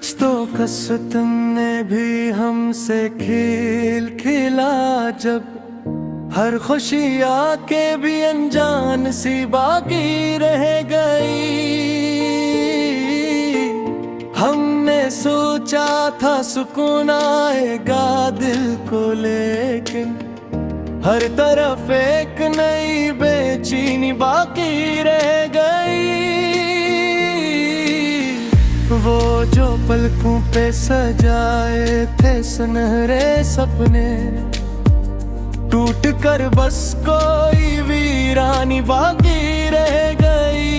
कुछ तो कसवत ने भी हमसे खेल खेला, जब हर खुशी आके भी अनजान सी बाकी रह गई। हमने सोचा था सुकून आएगा दिल को, लेकिन हर तरफ एक नई बेचैनी बाकी रह गई। वो जो पलकों पे सजाए थे सुनहरे सपने, टूट कर बस कोई वीरानी बाकी रह गई।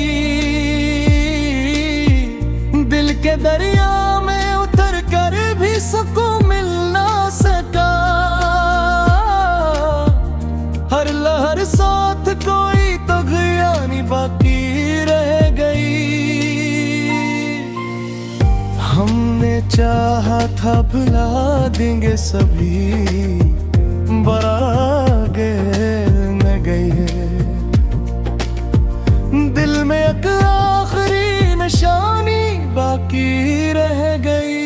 दिल के दरिया में उतर कर भी सुकून मिल ना सका, हर लहर साथ कोई तो गयानी बाकी रह गई। हमने चाहा था भुला देंगे सभी, बरागे न गई है दिल में एक आखिरी निशानी बाकी रह गई।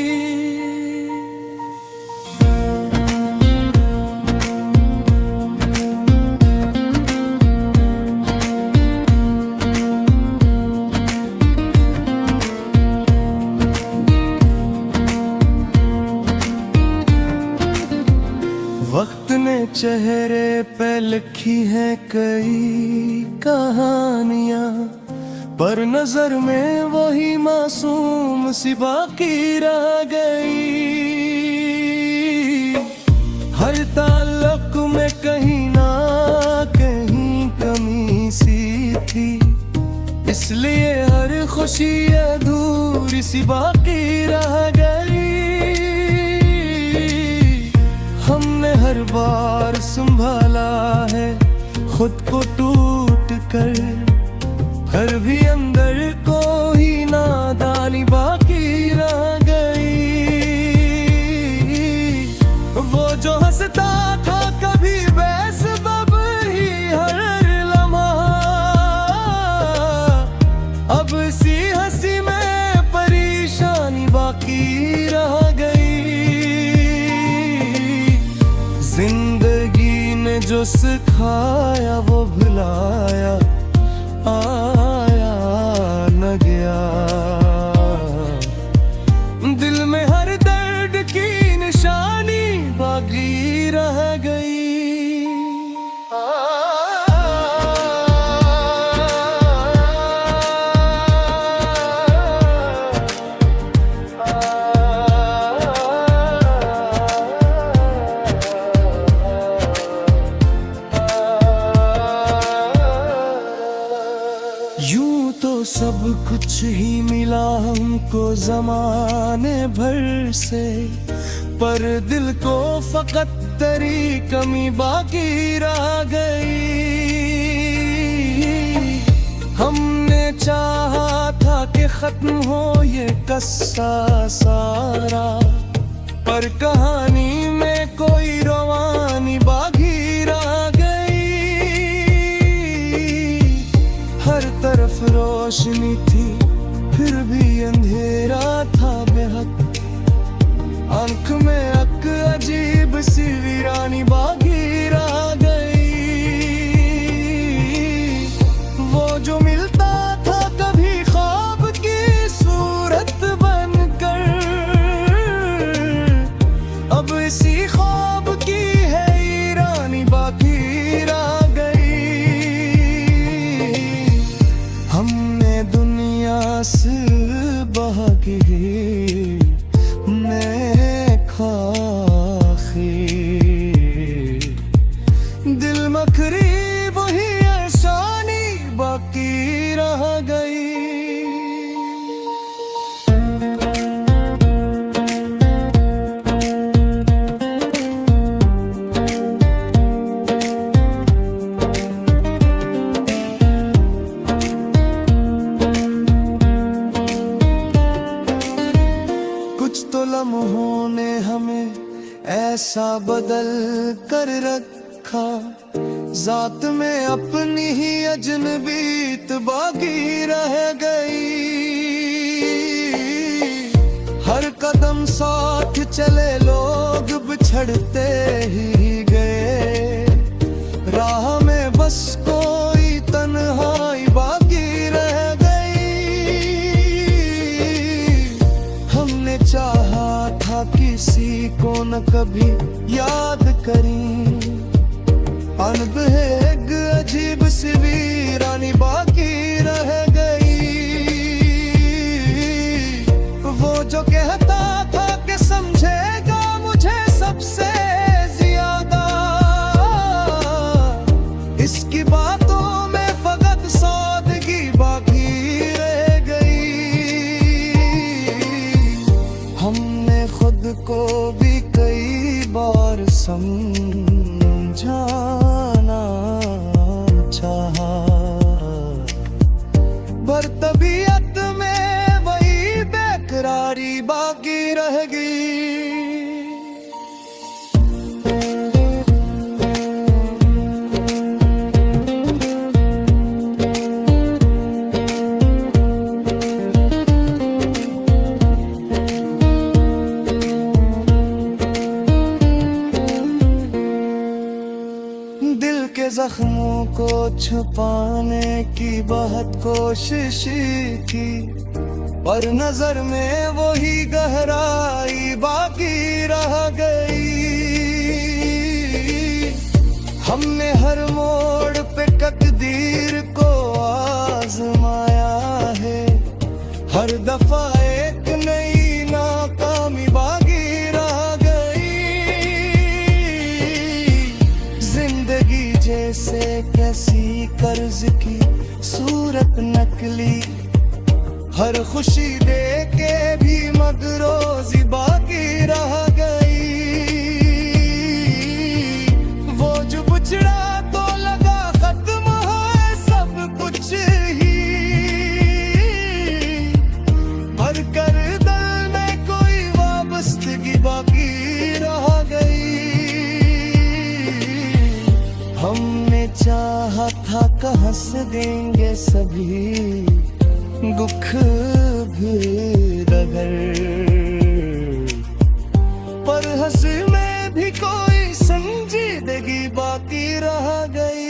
वक्त ने चेहरे पे लिखी है कई कहानियां, पर नजर में वही मासूम सी बाकी रह गई। हर ताल्लुक में कहीं ना कहीं कमी सी थी, इसलिए हर खुशी अधूरी सी बाकी रह गई। हमने हर बार संभाला है खुद को टूट कर, फिर भी अंदर कोई नादानी बाकी रह गई। वो जो हंसता था कभी बेसबब ही हर लम्हा, अब इसी हंसी में परेशानी बाकी रह गई। जिंदगी ने जो सिखाया वो भुलाया, आया न गया। दिल में हर दर्द की निशानी बाकी रह गई। यूं तो सब कुछ ही मिला हमको जमाने भर से, पर दिल को फकत तेरी कमी बाकी रह गई। हमने चाहा था कि खत्म हो ये किस्सा सारा, पर कहानी में कोई रवानी बाकी रह गई। हर तरफ रोशनी थी फिर भी अंधेरा था बेहद, आंख में एक अजीब सी वीरानी बाकी रह गई। वो जो मिलता था कभी ख्वाब की सूरत बनकर, अब इसी ख्वाब की है ईरानी बाकी रह गई। हमने दुनिया से भागी दिल मखरी वही आसानी बाकी रह गई। कुछ तो लम्हों ने हमें ऐसा बदल कर रखा, जात में अपनी ही अजनबीत बाकी रह गई। हर कदम साथ चले लोग बिछड़ते ही गए, राह में बस कोई तन्हाई बाकी रह गई। हमने चाहा था किसी को न कभी याद करी, अनबेग अजीब सी वीरानी बाकी रह गई। वो जो कहता था कि समझेगा मुझे सबसे ज्यादा, इसकी बातों में फकत सादगी बाकी रह गई। हमने खुद को भी कई बार समझाना चाहा, पर तबीयत में वही बेकरारी बाकी रह गई। दिल के जख्मों को छुपाने की बहुत कोशिश की, पर नजर में वही गहराई बाकी रह गई। हमने हर मोड़ पे तकदीर को आजमाया है, हर दफा एक नई नाकामी बाकी रह गई। जिंदगी जैसे कैसी कर्ज की सूरत नकली, हर खुशी दे के भी मगरोजी बाकी रह गई। वो जो बुछड़ा तो लगा खत्म है सब कुछ ही, भर कर दिल में कोई वाबस्तगी बाकी रह गई। हमने चाहा था कि हंस देंगे सभी दुख भी रगड़, पर हंसी में भी कोई संजीदगी बाकी रह गई।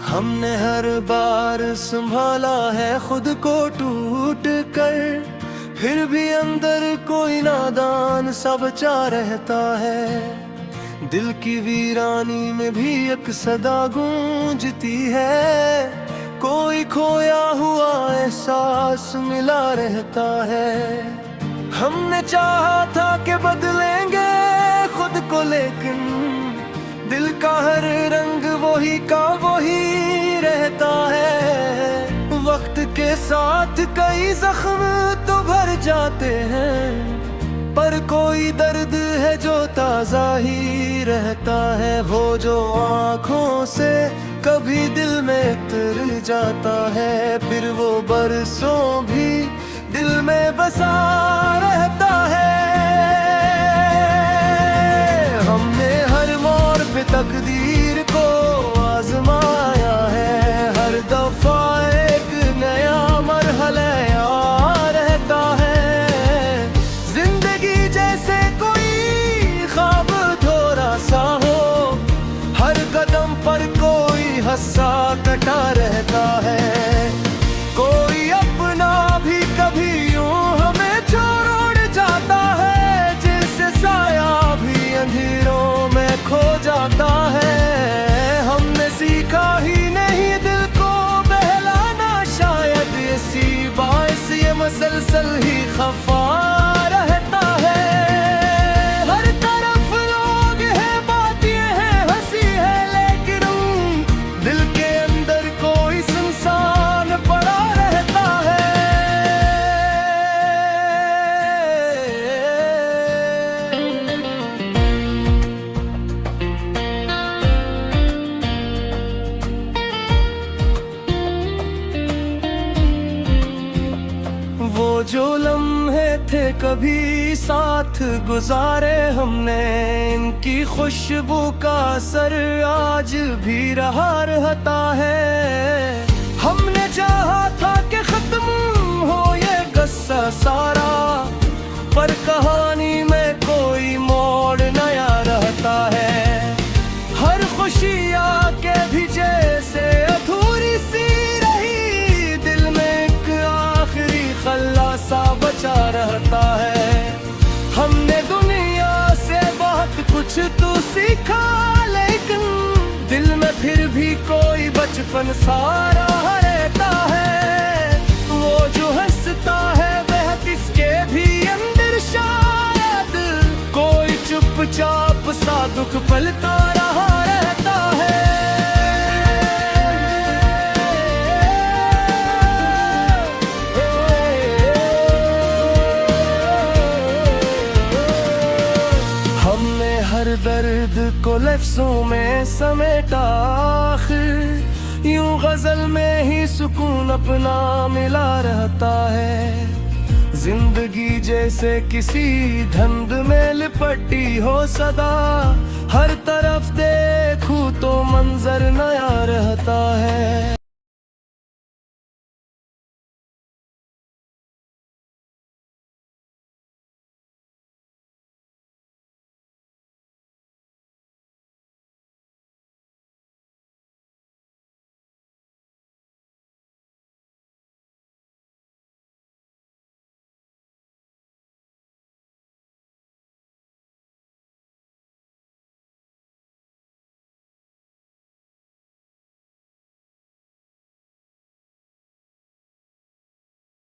हमने हर बार संभाला है खुद को टूट कर, फिर भी अंदर कोई नादान सा बचा रहता है। दिल की वीरानी में भी एक सदा गूंजती है, कोई खोया हुआ एहसास मिला रहता है। हमने चाहा था कि बदलेंगे खुद को, लेकिन दिल का हर रंग वही का वही रहता है। वक्त के साथ कई जख्म तो भर जाते हैं, पर कोई दर्द है जो ताजा ही रहता है। वो जो आँखों से कभी दिल में उतर जाता है, फिर वो बरसों भी दिल में बसा रहता है। हमने हर मोड़ पे तकदीर को आजमाया है, हर दफा एक नया मरहला आ रहता है। जिंदगी जैसे कोई ख्वाब थोड़ा सा हो, हर कदम पर कोई हंसा कटा रहता है। कोई अपना भी कभी यूं हमें छोड़ जाता है, जिससे साया भी अंधेरों में खो जाता है। हमने सीखा ही नहीं दिल को बहलाना, शायद इसी बाइस ये मसलसल ही खफा रहता है। हर तरफ लोग हैं, बात ये है हंसी है, लेकिन दिल के अंदर कोई संसार जो लम्हे थे कभी साथ गुजारे हमने, इनकी खुशबू का असर आज भी रहा रहता है। हमने चाहा था कि खत्म हो ये गस्सा सारा, पर कहानी में कोई मोड़ नया रहता है। हर खुशी आके भी जैसे अधूरी सी रही, दिल में एक आखिरी खल्लासा बचा रहता है। हमने दुनिया से बहुत कुछ तो सीखा, लेकिन दिल में फिर भी कोई बचपन सारा रहता है। वो जो हंसता है वह किसके भी अंदर शायद कोई चुपचाप सा दुख पलता रहा रहता है। हमने हर दर्द को लफ्जों में समेटा, आखिर यूं गजल में ही सुकून अपना मिला रहता है। जिंदगी जैसे किसी धुंध में लिपटी हो सदा, हर तरफ देखूं तो मंजर नया रहता है।